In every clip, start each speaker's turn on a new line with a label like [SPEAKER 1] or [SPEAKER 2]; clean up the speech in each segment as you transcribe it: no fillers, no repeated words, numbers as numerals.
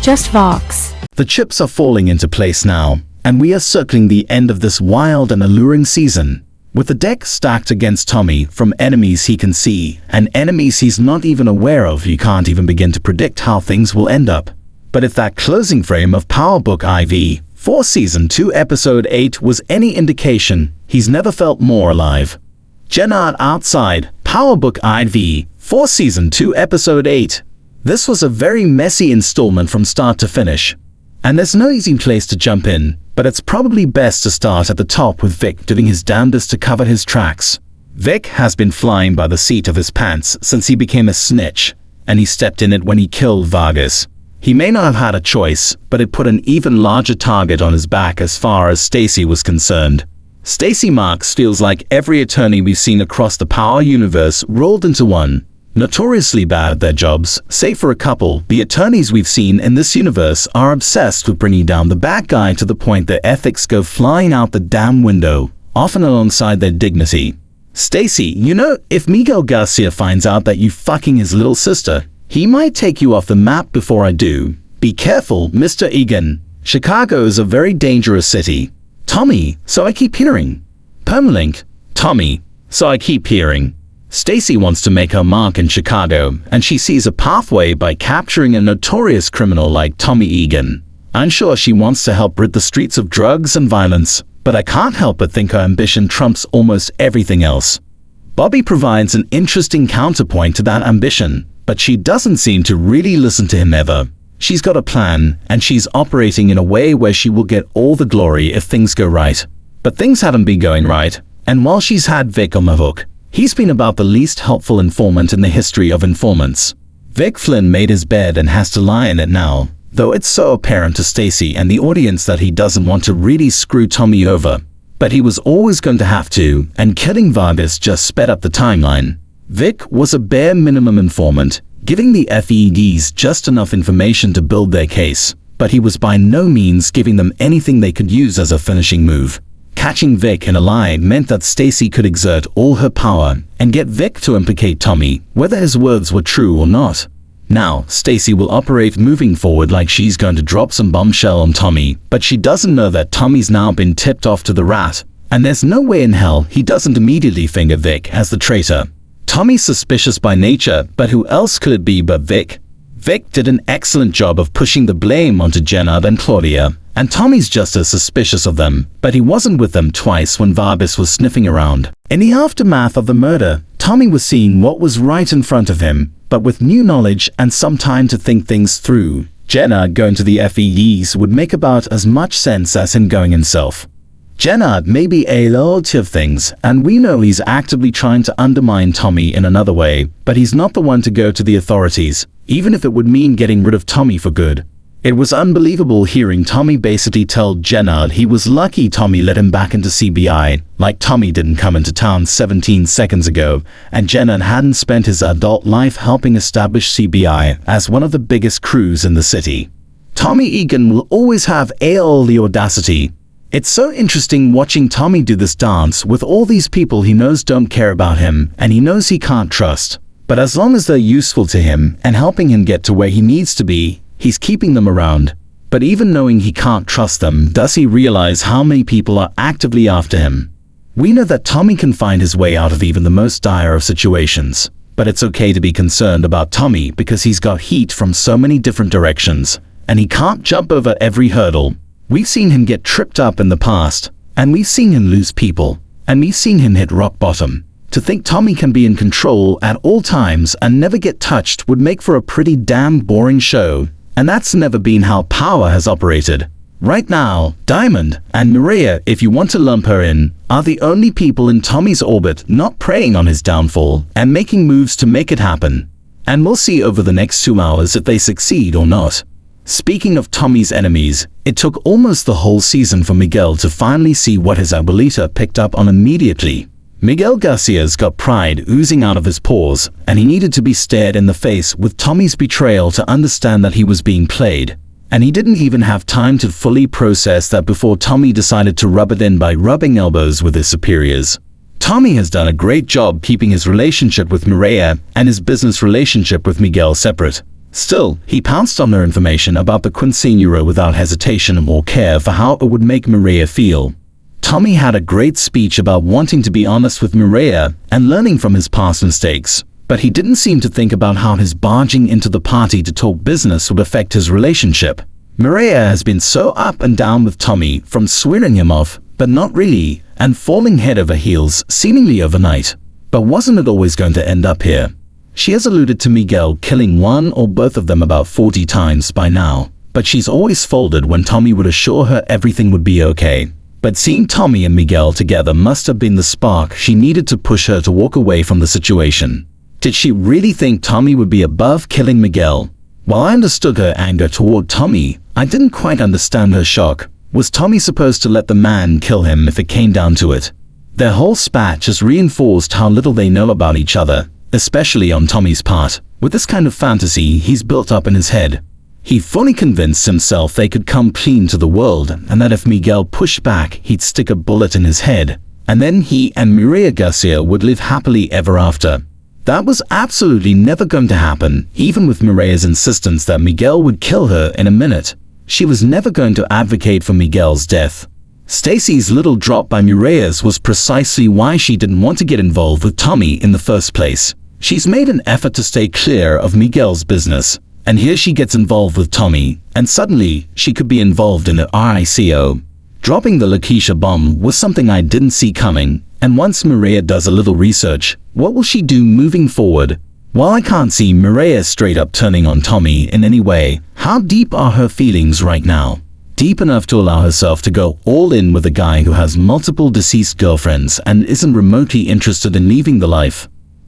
[SPEAKER 1] Just Vox.
[SPEAKER 2] The chips are falling into place now, and we are circling the end of this wild and alluring season. With the deck stacked against Tommy from enemies he can see and enemies he's not even aware of, you can't even begin to predict how things will end up. But if that closing frame of Power Book IV for Season 2 Episode 8 was any indication, he's never felt more alive. Gennard outside, Power Book IV for Season 2 Episode 8. This was a very messy installment from start to finish. And there's no easy place to jump in, but it's probably best to start at the top with Vic doing his damnedest to cover his tracks. Vic has been flying by the seat of his pants since he became a snitch, and he stepped in it when he killed Vargas. He may not have had a choice, but it put an even larger target on his back as far as Stacy was concerned. Stacy Marks feels like every attorney we've seen across the Power universe rolled into one. Notoriously bad at their jobs, save for a couple, the attorneys we've seen in this universe are obsessed with bringing down the bad guy to the point their ethics go flying out the damn window, often alongside their dignity. Stacy, you know, if Miguel Garcia finds out that you fucking his little sister, he might take you off the map before I do. Be careful, Mr. Egan. Chicago is a very dangerous city. Tommy, so I keep hearing. Permalink. Tommy, so I keep hearing. Stacy wants to make her mark in Chicago, and she sees a pathway by capturing a notorious criminal like Tommy Egan. I'm sure she wants to help rid the streets of drugs and violence, but I can't help but think her ambition trumps almost everything else. Bobby provides an interesting counterpoint to that ambition, but she doesn't seem to really listen to him ever. She's got a plan, and she's operating in a way where she will get all the glory if things go right. But things haven't been going right, and while she's had Vic on the hook, he's been about the least helpful informant in the history of informants. Vic Flynn made his bed and has to lie in it now, though it's so apparent to Stacy and the audience that he doesn't want to really screw Tommy over. But he was always going to have to, and killing Vargas just sped up the timeline. Vic was a bare minimum informant, giving the FEDs just enough information to build their case, but he was by no means giving them anything they could use as a finishing move. Catching Vic in a lie meant that Stacy could exert all her power and get Vic to implicate Tommy, whether his words were true or not. Now, Stacy will operate moving forward like she's going to drop some bombshell on Tommy, but she doesn't know that Tommy's now been tipped off to the rat, and there's no way in hell he doesn't immediately finger Vic as the traitor. Tommy's suspicious by nature, but who else could it be but Vic? Vic did an excellent job of pushing the blame onto Gennard and Claudia, and Tommy's just as suspicious of them, but he wasn't with them twice when Vargas was sniffing around. In the aftermath of the murder, Tommy was seeing what was right in front of him, but with new knowledge and some time to think things through, Gennard going to the FEDs would make about as much sense as him going himself. Gennard may be a loyalty of things, and we know he's actively trying to undermine Tommy in another way, but he's not the one to go to the authorities, even if it would mean getting rid of Tommy for good. It was unbelievable hearing Tommy basically tell Gennard he was lucky Tommy let him back into CBI, like Tommy didn't come into town 17 seconds ago, and Gennard hadn't spent his adult life helping establish CBI as one of the biggest crews in the city. Tommy Egan will always have all the audacity. It's so interesting watching Tommy do this dance with all these people he knows don't care about him and he knows he can't trust. But as long as they're useful to him and helping him get to where he needs to be, he's keeping them around. But even knowing he can't trust them, does he realize how many people are actively after him? We know that Tommy can find his way out of even the most dire of situations. But it's okay to be concerned about Tommy because he's got heat from so many different directions, and he can't jump over every hurdle. We've seen him get tripped up in the past, and we've seen him lose people, and we've seen him hit rock bottom. To think Tommy can be in control at all times and never get touched would make for a pretty damn boring show, and that's never been how Power has operated. Right now, Diamond and Maria, if you want to lump her in, are the only people in Tommy's orbit not preying on his downfall and making moves to make it happen. And we'll see over the next 2 hours if they succeed or not. Speaking of Tommy's enemies, it took almost the whole season for Miguel to finally see what his abuelita picked up on immediately. Miguel Garcia's got pride oozing out of his pores, and he needed to be stared in the face with Tommy's betrayal to understand that he was being played. And he didn't even have time to fully process that before Tommy decided to rub it in by rubbing elbows with his superiors. Tommy has done a great job keeping his relationship with Mireya and his business relationship with Miguel separate. Still, he pounced on her information about the quinceañera without hesitation or care for how it would make Mireia feel. Tommy had a great speech about wanting to be honest with Mireia and learning from his past mistakes, but he didn't seem to think about how his barging into the party to talk business would affect his relationship. Mireia has been so up and down with Tommy, from swearing him off, but not really, and falling head over heels seemingly overnight. But wasn't it always going to end up here? She has alluded to Miguel killing one or both of them about 40 times by now, but she's always folded when Tommy would assure her everything would be okay. But seeing Tommy and Miguel together must have been the spark she needed to push her to walk away from the situation. Did she really think Tommy would be above killing Miguel? While I understood her anger toward Tommy, I didn't quite understand her shock. Was Tommy supposed to let the man kill him if it came down to it? Their whole spat just reinforced how little they know about each other, especially on Tommy's part, with this kind of fantasy he's built up in his head. He fully convinced himself they could come clean to the world, and that if Miguel pushed back, he'd stick a bullet in his head, and then he and Mireia Garcia would live happily ever after. That was absolutely never going to happen, even with Mireia's insistence that Miguel would kill her in a minute. She was never going to advocate for Miguel's death. Stacy's little drop by Mireia's was precisely why she didn't want to get involved with Tommy in the first place. She's made an effort to stay clear of Miguel's business, and here she gets involved with Tommy, and suddenly she could be involved in an RICO. Dropping the Lakeisha bomb was something I didn't see coming, and once Mireia does a little research, what will she do moving forward? While I can't see Mireia straight up turning on Tommy in any way, how deep are her feelings right now? Deep enough to allow herself to go all in with a guy who has multiple deceased girlfriends and isn't remotely interested in leaving the life.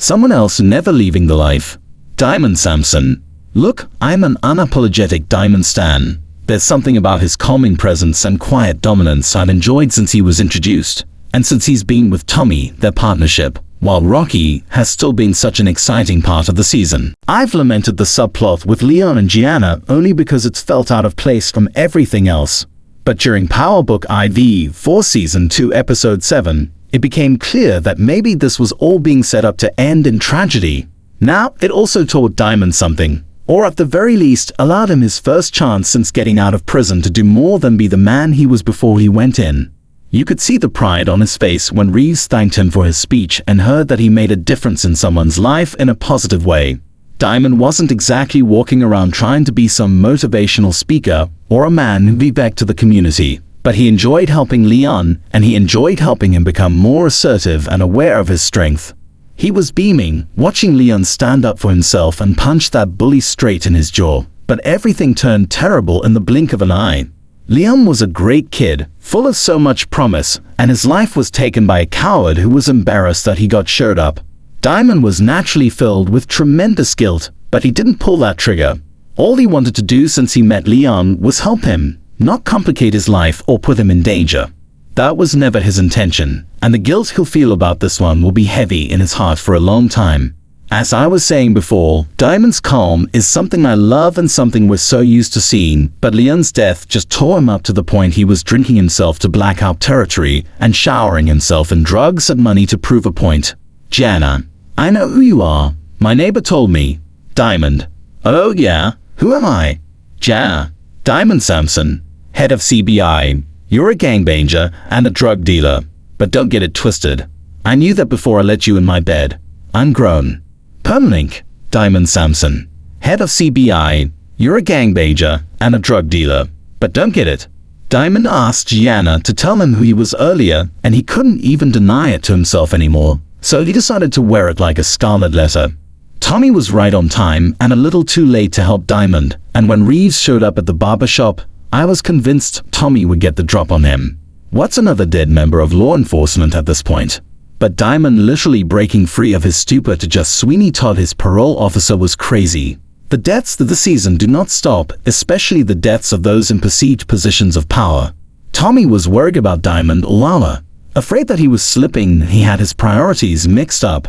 [SPEAKER 2] Someone else never leaving the life. Diamond Samson. Look, I'm an unapologetic Diamond stan. There's something about his calming presence and quiet dominance I've enjoyed since he was introduced, and since he's been with Tommy, their partnership, while Rocky has still been such an exciting part of the season. I've lamented the subplot with Leon and Gianna only because it's felt out of place from everything else. But during Power Book IV for Season 2 Episode 7, it became clear that maybe this was all being set up to end in tragedy. Now, it also taught Diamond something, or at the very least allowed him his first chance since getting out of prison to do more than be the man he was before he went in. You could see the pride on his face when Reeves thanked him for his speech and heard that he made a difference in someone's life in a positive way. Diamond wasn't exactly walking around trying to be some motivational speaker or a man who gave back to the community, but he enjoyed helping Leon, and he enjoyed helping him become more assertive and aware of his strength. He was beaming, watching Leon stand up for himself and punch that bully straight in his jaw, but everything turned terrible in the blink of an eye. Leon was a great kid, full of so much promise, and his life was taken by a coward who was embarrassed that he got showed up. Diamond was naturally filled with tremendous guilt, but he didn't pull that trigger. All he wanted to do since he met Leon was help him, not complicate his life or put him in danger. That was never his intention, and the guilt he'll feel about this one will be heavy in his heart for a long time. As I was saying before, Diamond's calm is something I love and something we're so used to seeing, but Leon's death just tore him up to the point he was drinking himself to blackout territory and showering himself in drugs and money to prove a point. Jana, I know who you are. My neighbor told me. Diamond. Oh yeah? Who am I? Jana. Diamond Samson, head of CBI. You're a gangbanger and a drug dealer, but don't get it twisted. I knew that before I let you in my bed. I'm grown. Permalink, Diamond Samson, head of CBI. You're a gangbanger and a drug dealer, but don't get it. Diamond asked Gianna to tell him who he was earlier, and he couldn't even deny it to himself anymore, so he decided to wear it like a scarlet letter. Tommy was right on time and a little too late to help Diamond, and when Reeves showed up at the barber shop, I was convinced Tommy would get the drop on him. What's another dead member of law enforcement at this point? But Diamond literally breaking free of his stupor to just Sweeney Todd his parole officer was crazy. The deaths of the season do not stop, especially the deaths of those in perceived positions of power. Tommy was worried about Diamond all hour, afraid that he was slipping. He had his priorities mixed up.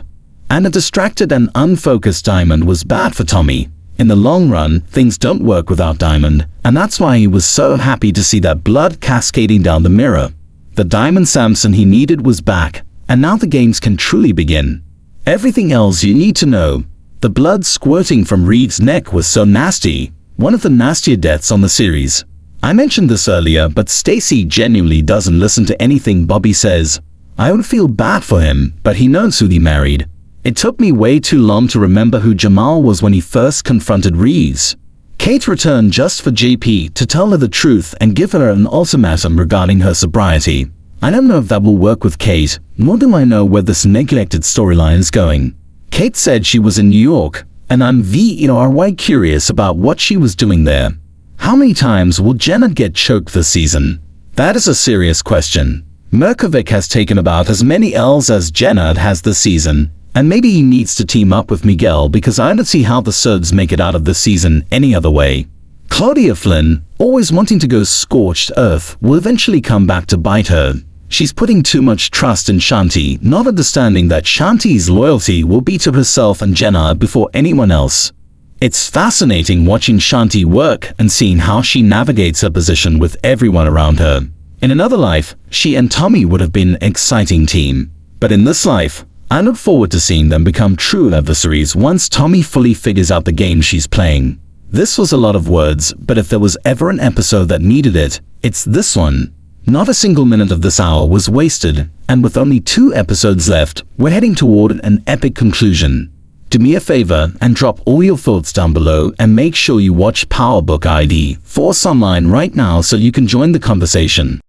[SPEAKER 2] And a distracted and unfocused Diamond was bad for Tommy. In the long run, things don't work without Diamond, and that's why he was so happy to see that blood cascading down the mirror. The Diamond Samson he needed was back, and now the games can truly begin. Everything else you need to know. The blood squirting from Reed's neck was so nasty, one of the nastier deaths on the series. I mentioned this earlier, but Stacy genuinely doesn't listen to anything Bobby says. I would feel bad for him, but he knows who he married. It took me way too long to remember who Jamal was when he first confronted Reeves. Kate returned just for JP to tell her the truth and give her an ultimatum regarding her sobriety. I don't know if that will work with Kate, nor do I know where this neglected storyline is going. Kate said she was in New York, and I'm very curious about what she was doing there. How many times will Janet get choked this season? That is a serious question. Merkovic has taken about as many L's as Janet has this season, and maybe he needs to team up with Miguel because I don't see how the Surds make it out of this season any other way. Claudia Flynn, always wanting to go scorched earth, will eventually come back to bite her. She's putting too much trust in Shanti, not understanding that Shanti's loyalty will be to herself and Jenna before anyone else. It's fascinating watching Shanti work and seeing how she navigates her position with everyone around her. In another life, she and Tommy would have been an exciting team. But in this life, I look forward to seeing them become true adversaries once Tommy fully figures out the game she's playing. This was a lot of words, but if there was ever an episode that needed it, it's this one. Not a single minute of this hour was wasted, and with only 2 episodes left, we're heading toward an epic conclusion. Do me a favor and drop all your thoughts down below, and make sure you watch Power Book ID Force Online right now so you can join the conversation.